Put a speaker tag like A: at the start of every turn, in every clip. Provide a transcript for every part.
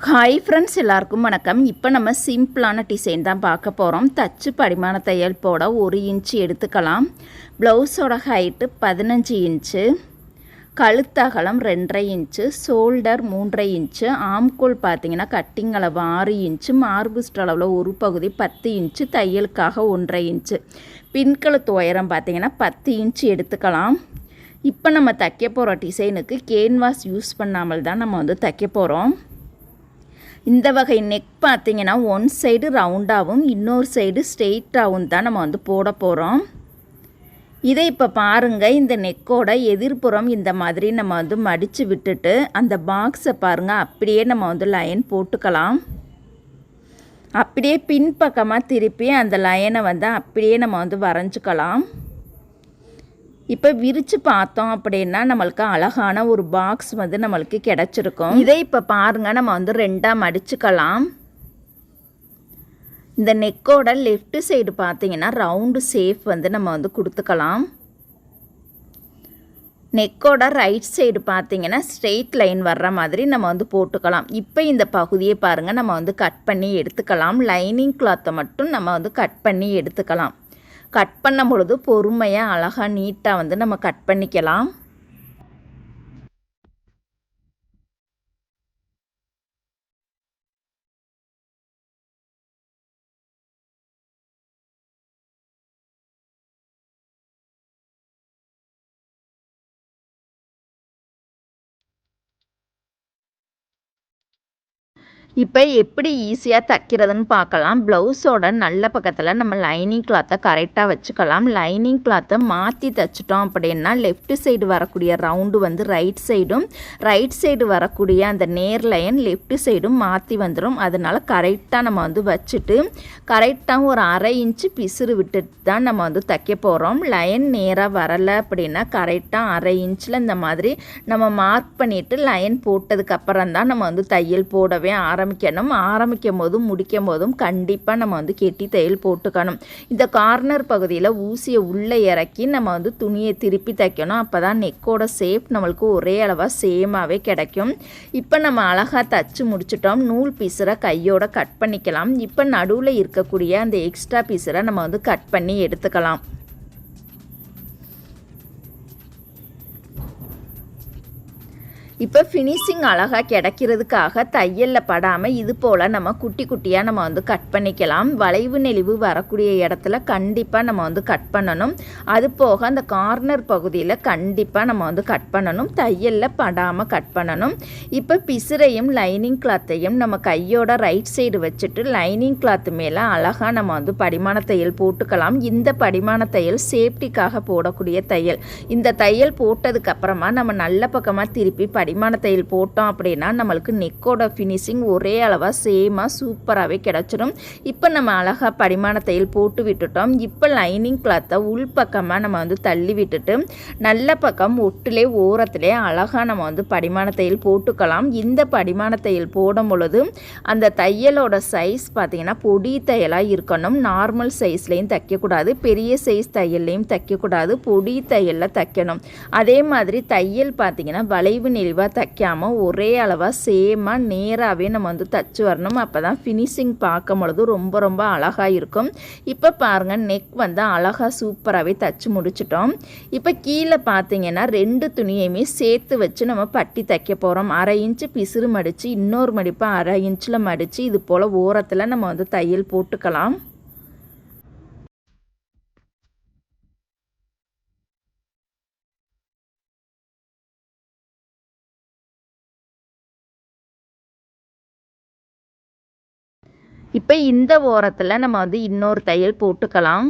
A: Hi friends, எல்லாருக்கும் வணக்கம். இப்போ நம்ம சிம்பிளான டிசைன் தான் பார்க்க போகிறோம். தச்சு படிமான தையல் போட 1 இன்ச்சு எடுத்துக்கலாம். ப்ளவுஸோட ஹைட்டு 15 இன்ச்சு, கழுத்தகலம் 2.5 இன்ச்சு, ஷோல்டர் 3.5 இன்ச்சு, ஆம்கோல் பார்த்தீங்கன்னா கட்டிங் அளவு 6 இன்ச்சு, மார்புஸ்ட் அளவில் ஒரு பகுதி 10 இன்ச்சு, தையலுக்காக 1.5 இன்ச்சு, பின்கழுத்து உயரம் பார்த்தீங்கன்னா 10 இன்ச்சு எடுத்துக்கலாம். இப்போ நம்ம தைக்க போகிற டிசைனுக்கு கேன்வாஸ் யூஸ் பண்ணாமல் தான் நம்ம தைக்க போகிறோம். இந்த வகை நெக் பார்த்திங்கன்னா ஒன் சைடு ரவுண்டாகவும் இன்னொரு சைடு ஸ்ட்ரெயிட்டாகவும் தான் நம்ம போட போகிறோம். இதை இப்போ பாருங்கள், இந்த நெக்கோட எதிர்ப்புறம் இந்த மாதிரி நம்ம மடித்து விட்டுட்டு அந்த பாக்ஸை பாருங்கள், அப்படியே நம்ம லைன் போட்டுக்கலாம். அப்படியே பின்பக்கமாக திருப்பி அந்த லைனை அப்படியே நம்ம வரைஞ்சிக்கலாம். இப்போ விரித்து பார்த்தோம் அப்படின்னா நம்மளுக்கு அழகான ஒரு பாக்ஸ் நம்மளுக்கு கிடச்சிருக்கும். இதை இப்போ பாருங்கள், நம்ம 2ஆக மடிச்சுக்கலாம். இந்த நெக்கோட லெஃப்ட் சைடு பார்த்தீங்கன்னா ரவுண்டு ஷேப் நம்ம கொடுத்துக்கலாம். நெக்கோட ரைட் சைடு பார்த்தீங்கன்னா ஸ்ட்ரெயிட் லைன் வர்ற மாதிரி நம்ம போட்டுக்கலாம். இப்போ இந்த பகுதியை பாருங்கள், நம்ம கட் பண்ணி எடுத்துக்கலாம். லைனிங் கிளாத்தை மட்டும் நம்ம கட் பண்ணி எடுத்துக்கலாம். கட் பண்ணும் பொழுது பொறுமையாக அழகாக நீட்டாக நம்ம கட் பண்ணிக்கலாம். இப்போ எப்படி ஈஸியாக தைக்கிறதுன்னு பார்க்கலாம். ப்ளவுஸோட நல்ல பக்கத்தில் நம்ம லைனிங் கிளாத்தை கரெக்டாக வச்சுக்கலாம். லைனிங் கிளாத்தை மாற்றி தைச்சிட்டோம் அப்படின்னா லெஃப்ட் சைடு வரக்கூடிய ரவுண்டு ரைட் சைடு வரக்கூடிய அந்த நேர் லைன் லெஃப்ட் சைடும் மாற்றி வந்துடும். அதனால் கரெக்டாக நம்ம வச்சுட்டு கரெக்டாக ஒரு 1/2 இன்ச்சு பிசுறு விட்டுட்டு தான் நம்ம தைக்க போகிறோம். லைன் நேராக வரலை அப்படின்னா கரெக்டாக 1/2 இன்ச்சில் இந்த மாதிரி நம்ம மார்க் பண்ணிவிட்டு லைன் போட்டதுக்கப்புறம் தான் நம்ம தையல் போடவே ஆரம்பிக்கும் போதும் முடிக்கும் போதும் கண்டிப்பாக நம்ம கெட்டி தையல் போட்டுக்கணும். இந்த கார்னர் பகுதியில் ஊசியை உள்ளே இறக்கி நம்ம துணியை திருப்பி தைக்கணும். அப்போ தான் நெக்கோட ஷேப் நம்மளுக்கு ஒரே அளவாக சேமாகவே கிடைக்கும். இப்போ நம்ம அழகாக தைச்சு முடிச்சிட்டோம். நூல் பீஸரை கையோட கட் பண்ணிக்கலாம். இப்போ நடுவில் இருக்கக்கூடிய அந்த எக்ஸ்ட்ரா பீஸரை நம்ம கட் பண்ணி எடுத்துக்கலாம். இப்போ ஃபினிஷிங் அழகாக கிடைக்கிறதுக்காக தையலில் படாமல் இது போல் நம்ம குட்டி குட்டியாக நம்ம கட் பண்ணிக்கலாம். வளைவு நெளிவு வரக்கூடிய இடத்துல கண்டிப்பாக நம்ம கட் பண்ணணும். அது போக அந்த கார்னர் பகுதியில் கண்டிப்பாக நம்ம கட் பண்ணணும். தையலில் படாமல் கட் பண்ணணும். இப்போ பிசுரையும் லைனிங் கிளாத்தையும் நம்ம கையோட ரைட் சைடு வச்சுட்டு லைனிங் கிளாத்து மேலே அழகாக நம்ம படிமான தையல் போட்டுக்கலாம். இந்த படிமான தையல் சேஃப்டிக்காக போடக்கூடிய தையல். இந்த தையல் போட்டதுக்கப்புறமா நம்ம நல்ல பக்கமாக திருப்பி படிமான தையல் போட்டோம் அப்படின்னா நம்மளுக்கு நெக்கோட ஃபினிஷிங் ஒரே அளவாக சேமாக சூப்பராகவே கிடச்சிடும். இப்போ நம்ம அழகாக படிமான தையல் போட்டு விட்டுட்டோம். இப்போ லைனிங் கிளாத்தை உள் பக்கமாக நம்ம தள்ளி விட்டுட்டு நல்ல பக்கம் ஒட்டிலே ஓரத்திலே அழகாக நம்ம படிமான தையல் போட்டுக்கலாம். இந்த படிமான தையல் போடும் பொழுது அந்த தையலோட சைஸ் பார்த்திங்கன்னா பொடி தையலாக இருக்கணும். நார்மல் சைஸ்லேயும் தைக்கக்கூடாது, பெரிய சைஸ் தையல்லையும் தைக்கக்கூடாது, பொடி தையலில் தைக்கணும். அதே மாதிரி தையல் பார்த்திங்கன்னா வளைவு நெளிவாக தைக்காமல் ஒரே அளவாக சேமாக நேராகவே நம்ம தைச்சு வரணும். அப்போ தான் ஃபினிஷிங் பார்க்கும் பொழுது ரொம்ப ரொம்ப அழகாக இருக்கும். இப்போ பாருங்கள், நெக் அழகாக சூப்பராகவே தைச்சு முடிச்சிட்டோம். இப்போ கீழே பார்த்தீங்கன்னா 2 துணியையுமே சேர்த்து வச்சு நம்ம பட்டி தைக்க போகிறோம். 1/2 இன்ச்சு பிசுறு மடித்து இன்னொரு மடிப்பை 1/2 இன்ச்சில் மடித்து இது போல் ஓரத்தில் நம்ம தையல் போட்டுக்கலாம். இப்போ இந்த ஓரத்தில் நம்ம இன்னொரு தையல் போட்டுக்கலாம்.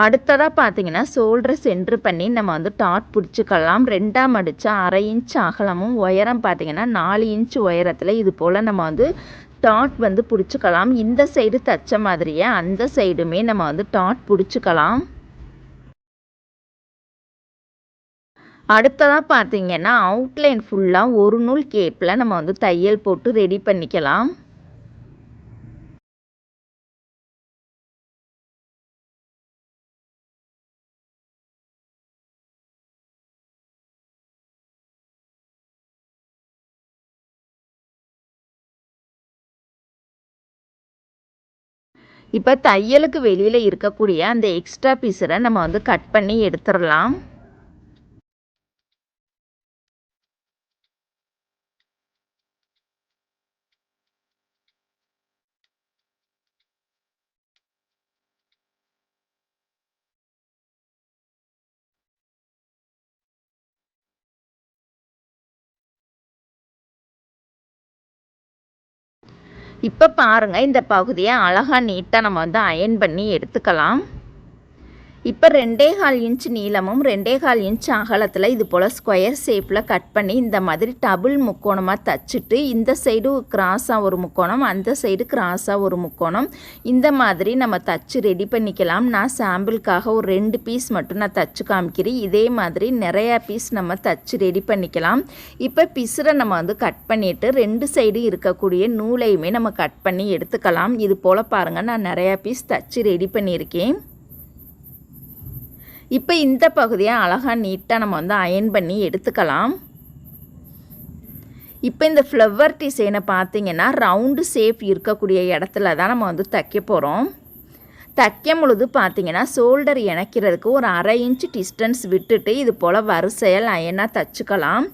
A: அடுத்ததாக பார்த்தீங்கன்னா ஷோல்டரை சென்ட்ரு பண்ணி நம்ம டாட் பிடிச்சிக்கலாம். 2ஆக மடித்து 1/2 இன்ச் அகலமும் உயரம் பார்த்தீங்கன்னா 4 இன்ச் உயரத்தில் இது போல் நம்ம டாட் பிடிச்சிக்கலாம். இந்த சைடு தைச்ச மாதிரியே அந்த சைடுமே நம்ம டாட் பிடிச்சிக்கலாம். அடுத்ததாக பார்த்தீங்கன்னா அவுட்லைன் ஃபுல்லாக ஒரு நூல் கேப்பில் நம்ம தையல் போட்டு ரெடி பண்ணிக்கலாம். இப்போ தையலுக்கு வெளியில் இருக்கக்கூடிய அந்த எக்ஸ்ட்ரா பீஸரை நம்ம வந்து கட் பண்ணி எடுத்துடலாம். இப்போ பாருங்கள், இந்த பகுதியை அழகாக நீட்டாக நம்ம வந்து அயன் பண்ணி எடுத்துக்கலாம். இப்போ 2.25 இன்ச் நீளமும் 2.25 இன்ச் அகலத்தில் இது போல் ஸ்கொயர் ஷேப்பில் கட் பண்ணி இந்த மாதிரி டபுள் முக்கோணமாக தச்சுட்டு இந்த சைடு கிராஸாக ஒரு முக்கோணம், அந்த சைடு கிராஸாக ஒரு முக்கோணம், இந்த மாதிரி நம்ம தச்சு ரெடி பண்ணிக்கலாம். நான் சாம்பிளுக்காக ஒரு 2 பீஸ் மட்டும் நான் தச்சு காமிக்கிறேன். இதே மாதிரி நிறையா பீஸ் நம்ம தச்சு ரெடி பண்ணிக்கலாம். இப்போ பிசுரை நம்ம வந்து கட் பண்ணிவிட்டு 2 சைடு இருக்கக்கூடிய நூலையுமே நம்ம கட் பண்ணி எடுத்துக்கலாம். இது போல் பாருங்கள், நான் நிறையா பீஸ் தச்சு ரெடி பண்ணியிருக்கேன். இப்போ இந்த பகுதியை அழகாக நீட்டாக நம்ம வந்து அயன் பண்ணி எடுத்துக்கலாம். இப்போ இந்த ஃப்ளவர் டிசைனை பார்த்திங்கன்னா ரவுண்டு ஷேப் இருக்கக்கூடிய இடத்துல தான் நம்ம வந்து தைக்க போகிறோம். தைக்கும் பொழுது பார்த்திங்கன்னா ஷோல்டர் இணைக்கிறதுக்கு ஒரு 1/2 இன்ச் டிஸ்டன்ஸ் விட்டுட்டு இது போல் வரிசையில் அயனாக தைச்சிக்கலாம்.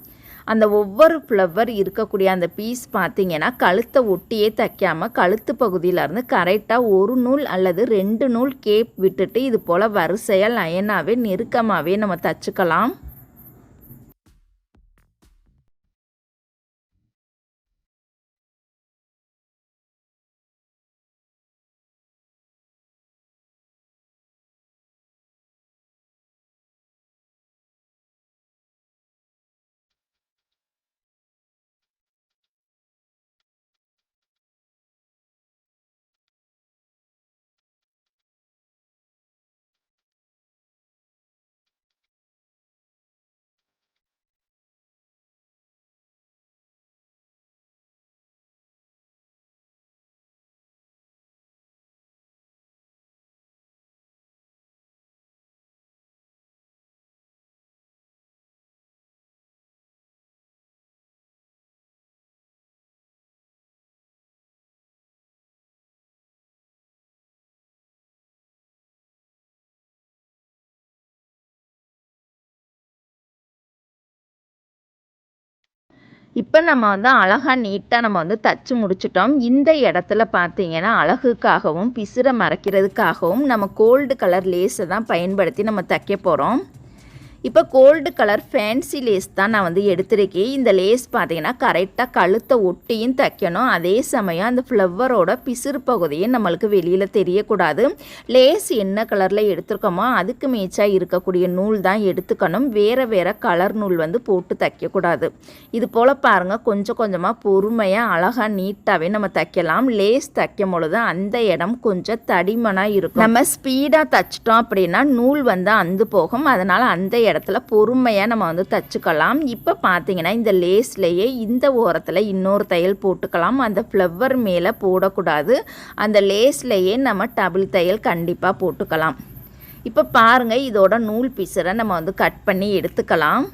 A: அந்த ஒவ்வொரு ஃப்ளவர் இருக்கக்கூடிய அந்த பீஸ் பார்த்திங்கன்னா கழுத்தை ஒட்டியே தைக்காமல் கழுத்து பகுதியிலேருந்து கரெக்டாக ஒரு நூல் அல்லது 2 நூல் கேப் விட்டுட்டு இது போல் வரிசையாக லைனாகவே நெருக்கமாகவே நம்ம தைச்சிக்கலாம். இப்போ நம்ம வந்து அழகாக நீட்டாக நம்ம வந்து தச்சு முடிச்சிட்டோம். இந்த இடத்துல பார்த்தீங்கன்னா அழகுக்காகவும் பிசுரை மறைக்கிறதுக்காகவும் நம்ம கோல்டு கலர் லேஸை தான் பயன்படுத்தி நம்ம தைக்க போகிறோம். இப்போ கோல்டு கலர் ஃபேன்சி லேஸ் தான் நான் வந்து எடுத்திருக்கேன். இந்த லேஸ் பார்த்தீங்கன்னா கரெக்டாக கழுத்தை ஒட்டியும் தைக்கணும். அதே சமயம் அந்த ஃப்ளவரோட பிசுறு பகுதியும் நம்மளுக்கு வெளியில் தெரியக்கூடாது. லேஸ் என்ன கலரில் எடுத்துருக்கோமோ அதுக்கு மேட்சாக இருக்கக்கூடிய நூல் தான் எடுத்துக்கணும். வேறு வேறு கலர் நூல் வந்து போட்டு தைக்கக்கூடாது. இது போல் பாருங்கள், கொஞ்சம் கொஞ்சமாக பொறுமையாக அழகாக நீட்டாகவே நம்ம தைக்கலாம். லேஸ் தைக்கும் பொழுது அந்த இடம் கொஞ்சம் தடிமனாக இருக்கும். நம்ம ஸ்பீடாக தைச்சிட்டோம் அப்படின்னா நூல் வந்து அந்து போகும். அதனால் அந்த இடத்துல பொறுமையாக நம்ம வந்து தச்சுக்கலாம். இப்போ பார்த்தீங்கன்னா இந்த லேஸ்லேயே இந்த ஓரத்தில் இன்னொரு தையல் போட்டுக்கலாம். அந்த ஃப்ளவர் மேலே போடக்கூடாது. அந்த லேஸ்லேயே நம்ம டபுள் தையல் கண்டிப்பாக போட்டுக்கலாம். இப்போ பாருங்கள், இதோட நூல் பீஸரை நம்ம வந்து கட் பண்ணி எடுத்துக்கலாம்.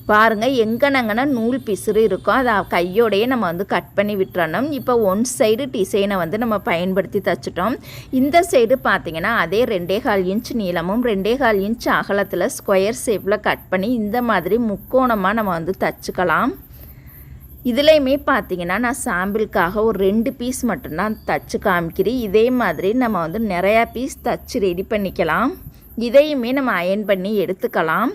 A: பாருங்கள், எங்கனங்கன்னா நூல் பிசுறு இருக்கும், அதை கையோடையே நம்ம வந்து கட் பண்ணி விட்டுறணும். இப்போ ஒன் சைடு டிசைனை வந்து நம்ம பயன்படுத்தி தைச்சிட்டோம். இந்த சைடு பார்த்திங்கன்னா அதே 2.25 இன்ச் நீளமும் 2.25 இன்ச் அகலத்தில் ஸ்கொயர் ஷேப்பில் கட் பண்ணி இந்த மாதிரி முக்கோணமாக நம்ம வந்து தைச்சிக்கலாம். இதுலேயுமே பார்த்திங்கன்னா நான் சாம்பிளுக்காக ஒரு 2 பீஸ் மட்டும்தான் தச்சு காமிக்கிறேன். இதே மாதிரி நம்ம வந்து நிறையா பீஸ் தச்சு ரெடி பண்ணிக்கலாம். இதையுமே நம்ம அயன் பண்ணி எடுத்துக்கலாம்.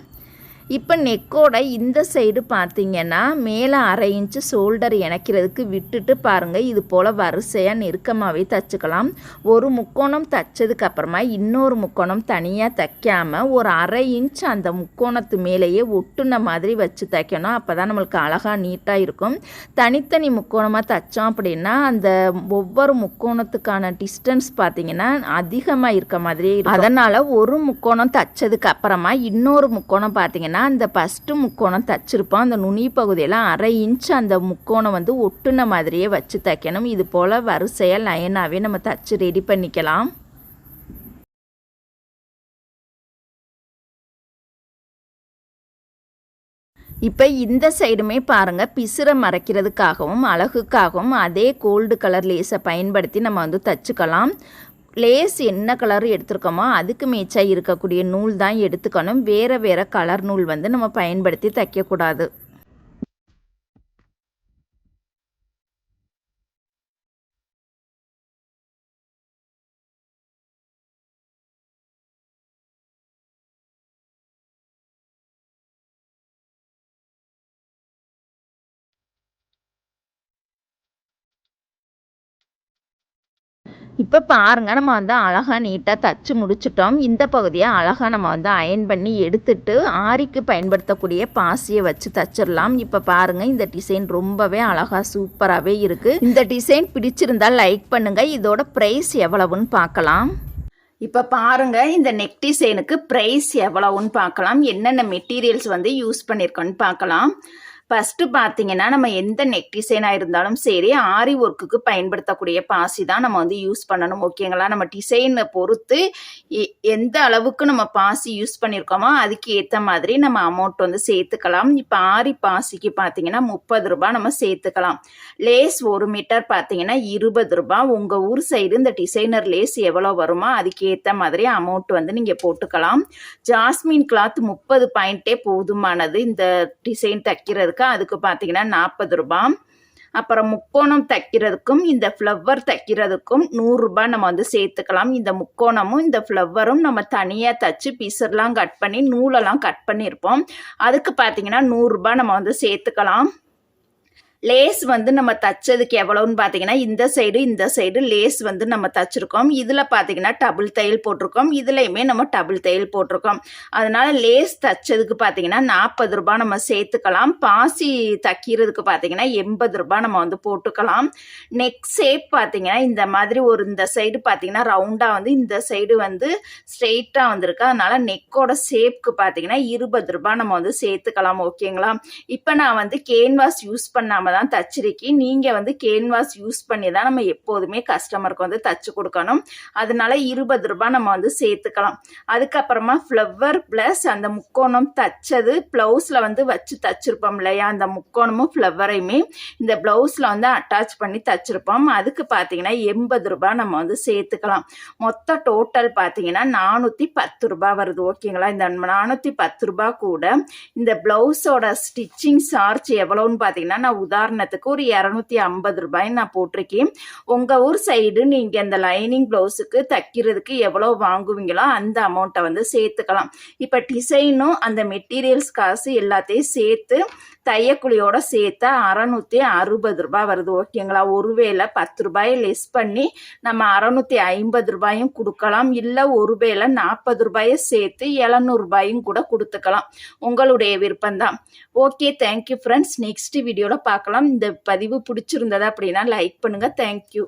A: இப்போ நெக்கோட இந்த சைடு பார்த்திங்கன்னா மேலே 1/2 இன்ச்சு ஷோல்டர் இணைக்கிறதுக்கு விட்டுட்டு பாருங்கள், இது போல் வரிசையாக நெருக்கமாகவே தைச்சிக்கலாம். ஒரு முக்கோணம் தைச்சதுக்கப்புறமா இன்னொரு முக்கோணம் தனியாக தைக்காமல் ஒரு 1/2 இன்ச் அந்த முக்கோணத்து மேலேயே ஒட்டுன மாதிரி வச்சு தைக்கணும். அப்போ தான் நம்மளுக்கு அழகாக நீட்டாக இருக்கும். தனித்தனி முக்கோணமாக தைச்சோம் அப்படின்னா அந்த ஒவ்வொரு முக்கோணத்துக்கான டிஸ்டன்ஸ் பார்த்திங்கன்னா அதிகமாக இருக்க மாதிரியே இருக்கும். அதனால் ஒரு முக்கோணம் தைச்சதுக்கு அப்புறமா இன்னொரு முக்கோணம் பார்த்திங்கன்னா அந்த ஃபஸ்ட்டு முக்கோணம் தைச்சிருப்போம், அந்த நுனி பகுதியில் 1/2 இன்ச் அந்த முக்கோணம் வந்து ஒட்டுன மாதிரியே வச்சு தைக்கணும். இது போல் வரிசையாக லைனாகவே நம்ம தச்சு ரெடி பண்ணிக்கலாம். இப்போ இந்த சைடுமே பாருங்கள், பிசுரை மறைக்கிறதுக்காகவும் அழகுக்காகவும் அதே கோல்டு கலர் லேஸை பயன்படுத்தி நம்ம வந்து தச்சுக்கலாம். லேஸ் என்ன கலர் எடுத்துருக்கோமோ அதுக்கு மேட்சாக இருக்கக்கூடிய நூல் தான் எடுத்துக்கணும். வேறு வேறு கலர் நூல் வந்து நம்ம பயன்படுத்தி தைக்கக்கூடாது. இப்போ பாருங்கள், நம்ம வந்து அழகாக நீட்டாக தச்சு முடிச்சிட்டோம். இந்த பகுதியை அழகாக நம்ம வந்து அயன் பண்ணி எடுத்துட்டு ஆரிக்கு பயன்படுத்தக்கூடிய பாசியை வச்சு தச்சிடலாம். இப்போ பாருங்கள், இந்த டிசைன் ரொம்பவே அழகாக சூப்பராகவே இருக்குது. இந்த டிசைன் பிடிச்சிருந்தால் லைக் பண்ணுங்கள். இதோட ப்ரைஸ் எவ்வளவுன்னு பார்க்கலாம். இப்போ பாருங்கள், இந்த நெக் டிசைனுக்கு ப்ரைஸ் எவ்வளவுன்னு பார்க்கலாம். என்னென்ன மெட்டீரியல்ஸ் வந்து யூஸ் பண்ணியிருக்கோன்னு பார்க்கலாம். ஃபஸ்ட்டு பார்த்தீங்கன்னா, நம்ம எந்த நெக் டிசைனாக இருந்தாலும் சரி, ஆரி ஒர்க்குக்கு பயன்படுத்தக்கூடிய பாசி தான் நம்ம வந்து யூஸ் பண்ணணும். ஓகேங்களா? நம்ம டிசைனை பொறுத்து எந்த அளவுக்கு நம்ம பாசி யூஸ் பண்ணியிருக்கோமோ அதுக்கு ஏற்ற மாதிரி நம்ம அமௌண்ட் வந்து சேர்த்துக்கலாம். இப்போ ஆரி பாசிக்கு பார்த்தீங்கன்னா 30 ரூபா நம்ம சேர்த்துக்கலாம். லேஸ் 1 மீட்டர் பார்த்தீங்கன்னா 20 ரூபா. உங்கள் ஊர் சைடு இந்த டிசைனர் லேஸ் எவ்வளோ வருமோ அதுக்கு ஏற்ற மாதிரி அமௌண்ட் வந்து நீங்கள் போட்டுக்கலாம். ஜாஸ்மின் கிளாத் 30 பாயிண்ட்டே போதுமானது இந்த டிசைன் தைக்கிறதுக்கு. அதுக்கு பார்த்தீங்கன்னா 40 ரூபா. அப்புறம் முக்கோணம் தைக்கிறதுக்கும் இந்த ஃப்ளவர் தைக்கிறதுக்கும் 100 ரூபா நம்ம வந்து சேர்த்துக்கலாம். இந்த முக்கோணமும் இந்த ஃப்ளவரும் நம்ம தனியாக தைச்சு பீஸெல்லாம் கட் பண்ணி நூலெல்லாம் கட் பண்ணியிருப்போம். அதுக்கு பார்த்தீங்கன்னா 100 ரூபா நம்ம வந்து சேர்த்துக்கலாம். லேஸ் வந்து நம்ம தச்சதுக்கு எவ்வளோன்னு பார்த்தீங்கன்னா, இந்த சைடு லேஸ் வந்து நம்ம தச்சிருக்கோம். இதில் பார்த்தீங்கன்னா டபுள் தையல் போட்டிருக்கோம். இதுலையுமே நம்ம டபுள் தையல் போட்டிருக்கோம். அதனால லேஸ் தச்சதுக்கு பார்த்தீங்கன்னா 40 ரூபா நம்ம சேர்த்துக்கலாம். பாசி தைக்கிறதுக்கு பார்த்தீங்கன்னா 80 ரூபா நம்ம வந்து போட்டுக்கலாம். நெக் ஷேப் பார்த்தீங்கன்னா இந்த மாதிரி இந்த சைடு பார்த்தீங்கன்னா ரவுண்டாக வந்து இந்த சைடு வந்து ஸ்ட்ரெயிட்டாக வந்திருக்கு. அதனால நெக்கோட ஷேப்க்கு பார்த்தீங்கன்னா 20 ரூபா நம்ம வந்து சேர்த்துக்கலாம். ஓகேங்களா? இப்போ நான் வந்து கேன்வாஸ் யூஸ் பண்ணாமல் தான் தச்சிருக்கேன். நீங்கள் வந்து கேன்வாஸ் யூஸ் பண்ணி தான் நம்ம எப்போதுமே கஸ்டமருக்கு வந்து தச்சு கொடுக்கணும். அதனால 20 ரூபா நம்ம வந்து சேர்த்துக்கலாம். அதுக்கப்புறமா ஃப்ளவர் ப்ளஸ் அந்த முக்கோணம் தச்சது ப்ளவுஸில் வந்து வச்சு தச்சிருப்போம் இல்லையா, அந்த முக்கோணமும் ஃப்ளவரையுமே இந்த ப்ளவுஸில் வந்து அட்டாச் பண்ணி தச்சிருப்போம். அதுக்கு பார்த்தீங்கன்னா 80 ரூபா நம்ம வந்து சேர்த்துக்கலாம். மொத்த டோட்டல் பார்த்தீங்கன்னா 410 ரூபா வருது. ஓகேங்களா? இந்த 410 ரூபா கூட இந்த ப்ளவுஸோட ஸ்டிச்சிங் சார்ஜ் எவ்வளோன்னு பார்த்தீங்கன்னா, நான் உதாரணத்துக்கு ஒரு 250 ரூபாய் நான் போட்டிருக்கேன். உங்கள் ஊர் சைடு நீங்கள் அந்த லைனிங் ப்ளவுஸுக்கு தைக்கிறதுக்கு எவ்வளோ வாங்குவீங்களோ அந்த அமௌண்ட்டை வந்து சேர்த்துக்கலாம். இப்போ டிசைனும் அந்த மெட்டீரியல்ஸ் காசு எல்லாத்தையும் சேர்த்து தையக்குழியோட சேர்த்து 660 ரூபாய் வருது. ஓகேங்களா? ஒருவேளை 10 ரூபாயை லெஸ் பண்ணி நம்ம 650 ரூபாயும் கொடுக்கலாம். இல்லை ஒருவேளை 40 ரூபாயை சேர்த்து 700 ரூபாயும் கூட கொடுத்துக்கலாம். உங்களுடைய விருப்பம்தான். Okay, thank you friends. நெக்ஸ்ட் வீடியோவில் பார்க்கலாம். இந்த பதிவு பிடிச்சிருந்ததா அப்படின்னா லைக் பண்ணுங்கள். தேங்க்யூ.